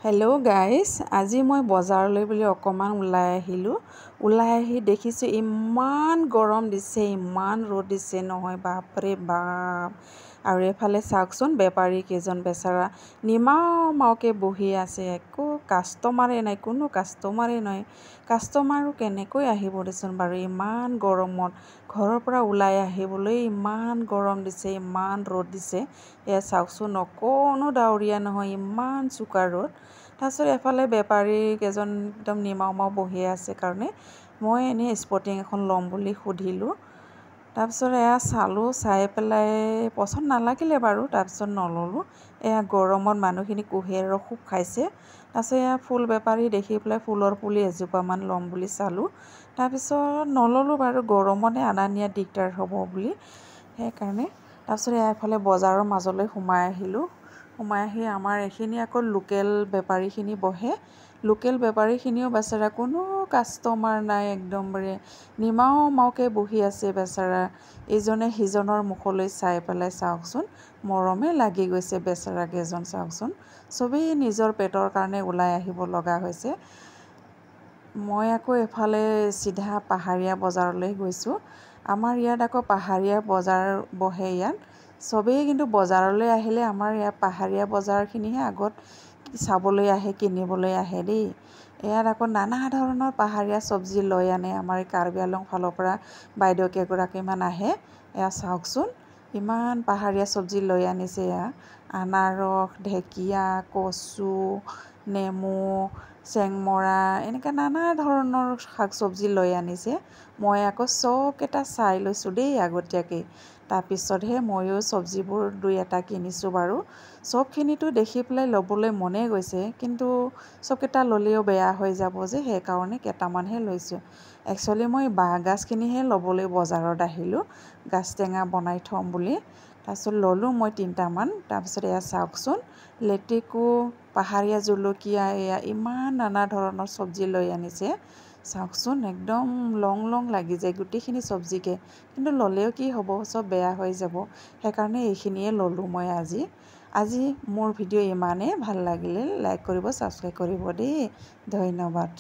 Hello' guys, আজি মই বজাৰলৈ বুলি অকণমান ওলাই আহিলোঁ। ওলাই আহি দেখিছোঁ ইমান গৰম দিছে, ইমান ৰ'দ দিছে নহয়, বাপৰে বাপ। আৰু এইফালে চাওকচোন, বেপাৰী কেইজন বেচেৰা নিমাওকে বহি আছে, একো কাষ্টমাৰেই নাই, কোনো কাষ্টমাৰেই নাই। কাষ্টমাৰো কেনেকৈ আহিব দেচোন বাৰু ইমান গৰমত। ঘৰৰ পৰা ওলাই আহিবলৈ ইমান গৰম দিছে, ইমান ৰ'দ দিছে। এয়া চাওকচোন, অকণো ডাৱৰীয়া নহয়, ইমান চোকা ৰ'দ। তাৰপিছত এফালে বেপাৰী কেইজন একদম নিমাও বহি আছে কাৰণে মই এনেই স্পৰ্টিং এখন ল'ম বুলি সুধিলোঁ। তাৰপিছত এয়া চালোঁ, চাই পেলাই পচন্দ নালাগিলে বাৰু, তাৰপিছত নল'লোঁ। এয়া গৰমত মানুহখিনি কুঁহিয়াৰৰ ৰস খুব খাইছে। তাৰপিছত এয়া ফুল বেপাৰী দেখি পেলাই ফুলৰ পুলি এজোপামান ল'ম বুলি চালোঁ। তাৰপিছত নল'লোঁ বাৰু, গৰমতে অনা নিয়া দিগদাৰ হ'ব বুলি সেইকাৰণে। তাৰপিছত এফালে বজাৰৰ মাজলৈ সোমাই আহিলোঁ। সোমাই আহি আমাৰ এইখিনি আকৌ লোকেল বেপাৰীখিনি বহে। লোকেল বেপাৰীখিনিও বেচেৰা কোনো কাষ্টমাৰ নাই, একদমবাৰে নিমাওকে বহি আছে বেচেৰা। ইজনে সিজনৰ মুখলৈ চাই পেলাই চাওকচোন, মৰমে লাগি গৈছে বেচেৰা কেইজন চাওকচোন। চবেই নিজৰ পেটৰ কাৰণে ওলাই আহিব লগা হৈছে। মই আকৌ এফালে চিধা পাহাৰীয়া বজাৰলৈ গৈছোঁ। আমাৰ ইয়াত আকৌ পাহাৰীয়া বজাৰ বহে ইয়াত। চবেই কিন্তু বজাৰলৈ আহিলে আমাৰ ইয়াত পাহাৰীয়া বজাৰখিনিহে আগত চাবলৈ আহে, কিনিবলৈ আহে দেই। ইয়াত আকৌ নানা ধৰণৰ পাহাৰীয়া চব্জি লৈ আনে। আমাৰ এই কাৰ্বি আংলং ফালৰ পৰা বাইদেউ কেইগৰাকীমান আহে। এয়া চাওকচোন, ইমান পাহাৰীয়া চব্জি লৈ আনিছে। এয়া আনাৰস, ঢেকীয়া, কচু, নেমু, চেংমৰা, এনেকৈ নানা ধৰণৰ শাক চব্জি লৈ আনিছে। মই আকৌ চবকেইটা চাই লৈছোঁ দেই আগতীয়াকৈ। তাৰপিছতহে ময়ো চব্জিবোৰ দুই এটা কিনিছোঁ বাৰু। চবখিনিতো দেখি পেলাই ল'বলৈ মনে গৈছে, কিন্তু চবকেইটা ল'লেও বেয়া হৈ যাব যে, সেইকাৰণে কেইটামানহে লৈছোঁ। একচুৱেলি মই বাঁহগাজখিনিহে ল'বলৈ বজাৰত আহিলোঁ, গাজ টেঙা বনাই থ'ম বুলি। তাৰপিছত ল'লোঁ মই 3টামান। তাৰপিছত এয়া চাওকচোন, লেটেকু, পাহাৰীয়া জলকীয়া, এয়া ইমান নানা ধৰণৰ চব্জি লৈ আনিছে। চাওকচোন, একদম লং লাগি যায় গোটেইখিনি চব্জিকে, কিন্তু ল'লেও কি হ'ব, চব বেয়া হৈ যাব। সেইকাৰণে এইখিনিয়ে ল'লোঁ মই আজি মোৰ ভিডিঅ' ইমানেই। ভাল লাগিলে লাইক কৰিব, ছাবস্ক্ৰাইব কৰিব দেই। ধন্যবাদ।